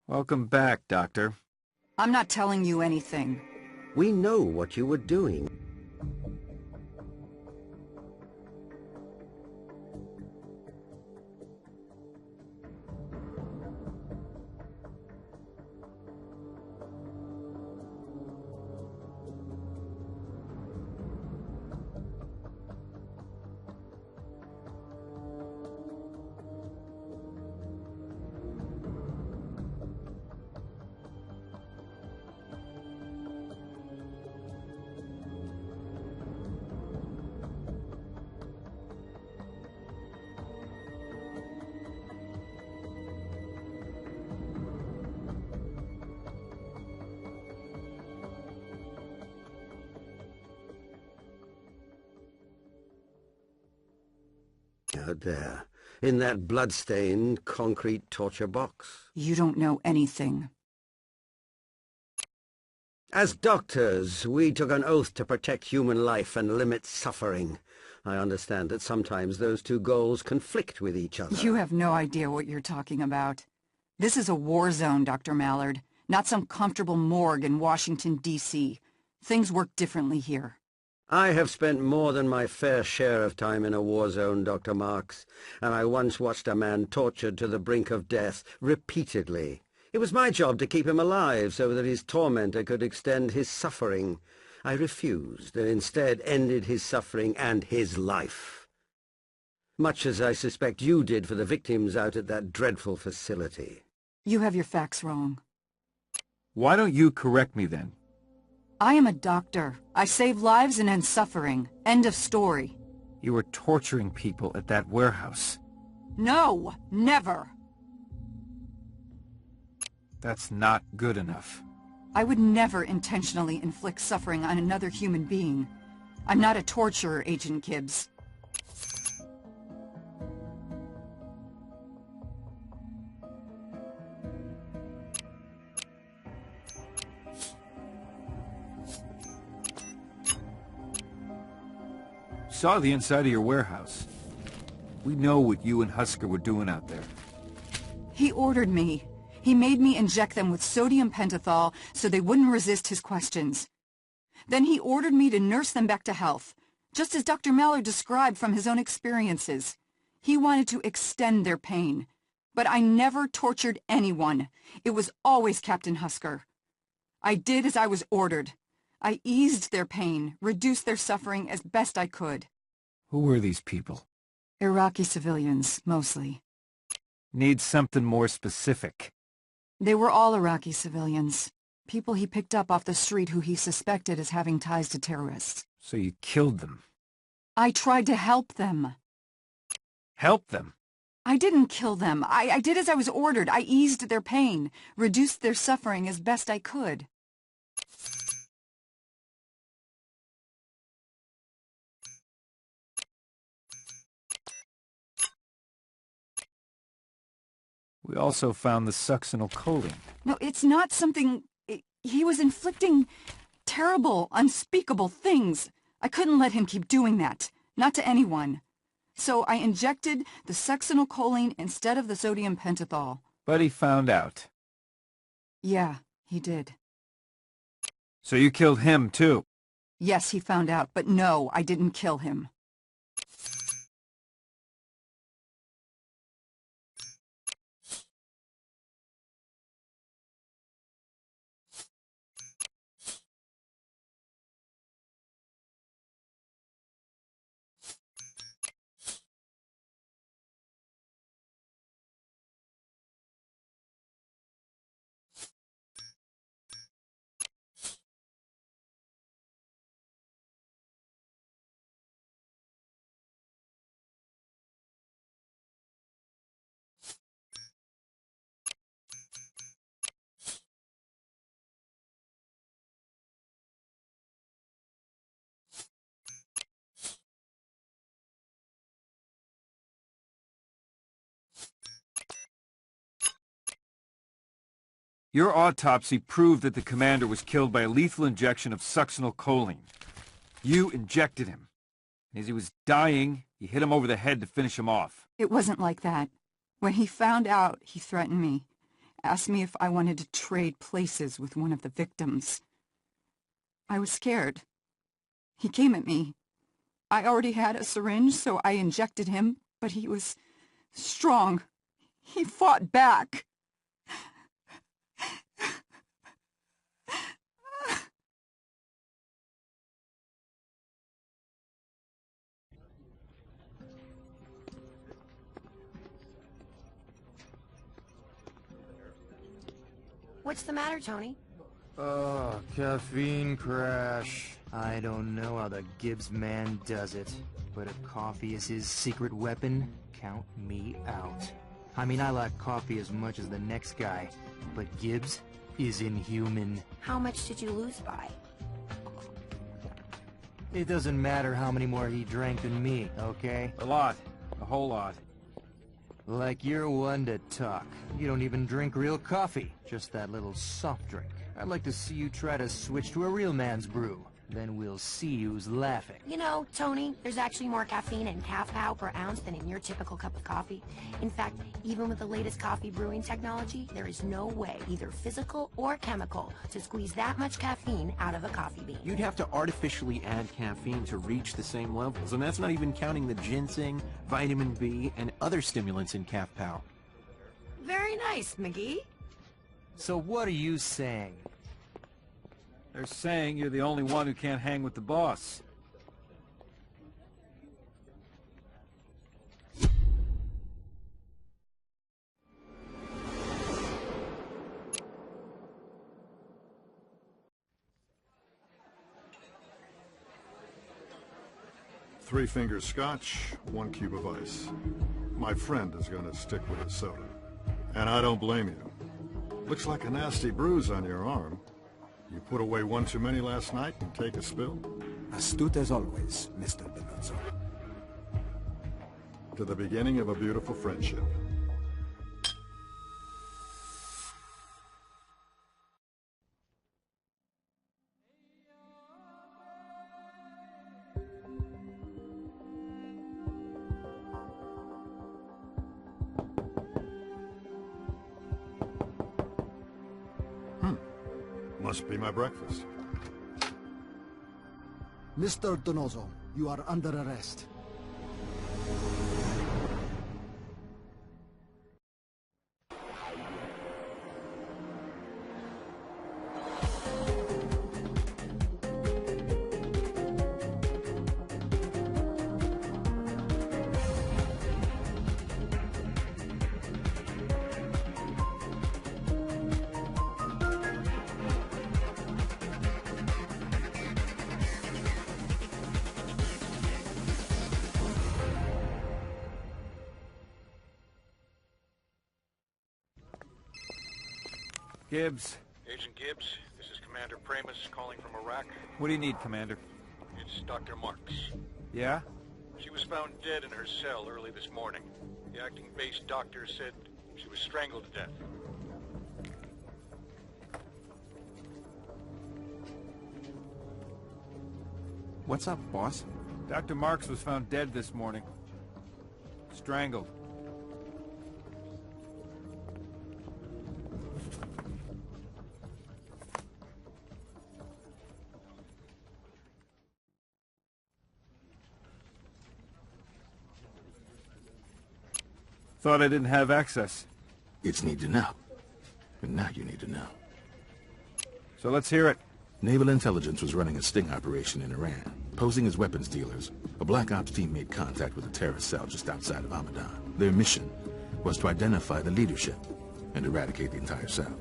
Welcome back, Doctor. I'm not telling you anything. We know what you were doing. Out there, in that blood-stained concrete torture box. You don't know anything. As doctors, we took an oath to protect human life and limit suffering. I understand that sometimes those two goals conflict with each other. You have no idea what you're talking about. This is a war zone, Dr. Mallard, not some comfortable morgue in Washington, D.C. Things work differently here. I have spent more than my fair share of time in a war zone, Dr. Marks, and I once watched a man tortured to the brink of death repeatedly. It was my job to keep him alive so that his tormentor could extend his suffering. I refused and instead ended his suffering and his life. Much as I suspect you did for the victims out at that dreadful facility. You have your facts wrong. Why don't you correct me then? I am a doctor. I save lives and end suffering. End of story. You were torturing people at that warehouse. No, never. That's not good enough. I would never intentionally inflict suffering on another human being. I'm not a torturer, Agent Gibbs. Saw the inside of your warehouse. We know what you and Husker were doing out there. He ordered me. He made me inject them with sodium pentothal so they wouldn't resist his questions. Then he ordered me to nurse them back to health, just as Dr. Mallard described from his own experiences. He wanted to extend their pain. But I never tortured anyone. It was always Captain Husker. I did as I was ordered. I eased their pain, reduced their suffering as best I could. Who were these people? Iraqi civilians, mostly. Need something more specific. They were all Iraqi civilians. People he picked up off the street who he suspected as having ties to terrorists. So you killed them. I tried to help them. Help them? I didn't kill them. I did as I was ordered. I eased their pain, reduced their suffering as best I could. We also found the succinylcholine. No, it's not something... He was inflicting terrible, unspeakable things. I couldn't let him keep doing that. Not to anyone. So I injected the succinylcholine instead of the sodium pentothal. But he found out. Yeah, he did. So you killed him, too? Yes, he found out, but no, I didn't kill him. Your autopsy proved that the commander was killed by a lethal injection of succinylcholine. You injected him. As he was dying, you hit him over the head to finish him off. It wasn't like that. When he found out, he threatened me. asked me if I wanted to trade places with one of the victims. I was scared. He came at me. I already had a syringe, so I injected him, but he was strong. He fought back. What's the matter, Tony? Oh, caffeine crash. I don't know how the Gibbs man does it, but if coffee is his secret weapon, count me out. I mean, I like coffee as much as the next guy, but Gibbs is inhuman. How much did you lose by? It doesn't matter how many more he drank than me, okay? A lot. A whole lot. Like you're one to talk. You don't even drink real coffee, just that little soft drink. I'd like to see you try to switch to a real man's brew. Then we'll see who's laughing. You know, Tony, there's actually more caffeine in half-pow per ounce than in your typical cup of coffee. In fact, even with the latest coffee brewing technology, there is no way, either physical or chemical, to squeeze that much caffeine out of a coffee bean. You'd have to artificially add caffeine to reach the same levels, and that's not even counting the ginseng, vitamin B, and other stimulants in half-pow. Very nice, McGee. So what are you saying? They're saying you're the only one who can't hang with the boss. Three fingers scotch, 1 cube of ice. My friend is gonna stick with his soda. And I don't blame you. Looks like a nasty bruise on your arm. You put away one too many last night and take a spill? Astute as always, Mr. Benozzo. To the beginning of a beautiful friendship. Must be my breakfast. Mr. Donoso, you are under arrest. Gibbs. Agent Gibbs, this is Commander Pramus calling from Iraq. What do you need, Commander? It's Dr. Marks. Yeah? She was found dead in her cell early this morning. The acting base doctor said she was strangled to death. What's up, boss? Dr. Marks was found dead this morning. Strangled. Thought I didn't have access. It's need to know. And now you need to know. So let's hear it. Naval intelligence was running a sting operation in Iran. Posing as weapons dealers, a Black Ops team made contact with a terrorist cell just outside of Hamadan. Their mission was to identify the leadership and eradicate the entire cell.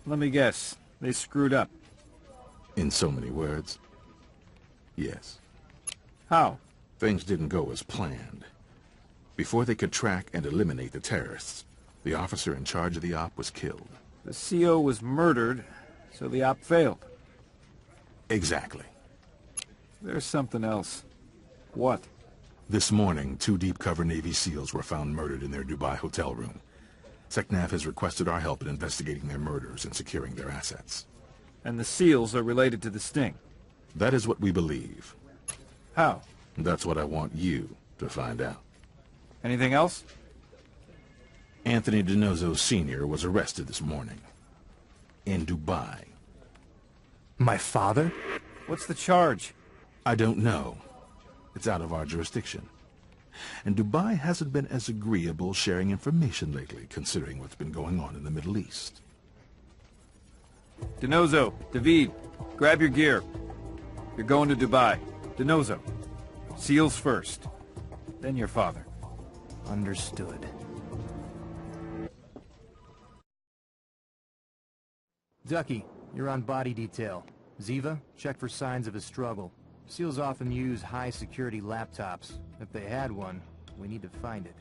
Let me guess. They screwed up. In so many words, yes. How? Things didn't go as planned. Before they could track and eliminate the terrorists, the officer in charge of the op was killed. The CO was murdered, so the op failed. Exactly. There's something else. What? This morning, 2 deep-cover Navy SEALs were found murdered in their Dubai hotel room. SecNav has requested our help in investigating their murders and securing their assets. And the SEALs are related to the sting? That is what we believe. How? That's what I want you to find out. Anything else? Anthony DiNozzo Sr. was arrested this morning. In Dubai. My father? What's the charge? I don't know. It's out of our jurisdiction. And Dubai hasn't been as agreeable sharing information lately, considering what's been going on in the Middle East. DiNozzo, David, grab your gear. You're going to Dubai. DiNozzo, SEALs first. Then your father. Understood. Ducky, you're on body detail. Ziva, check for signs of a struggle. SEALs often use high-security laptops. If they had one, we need to find it.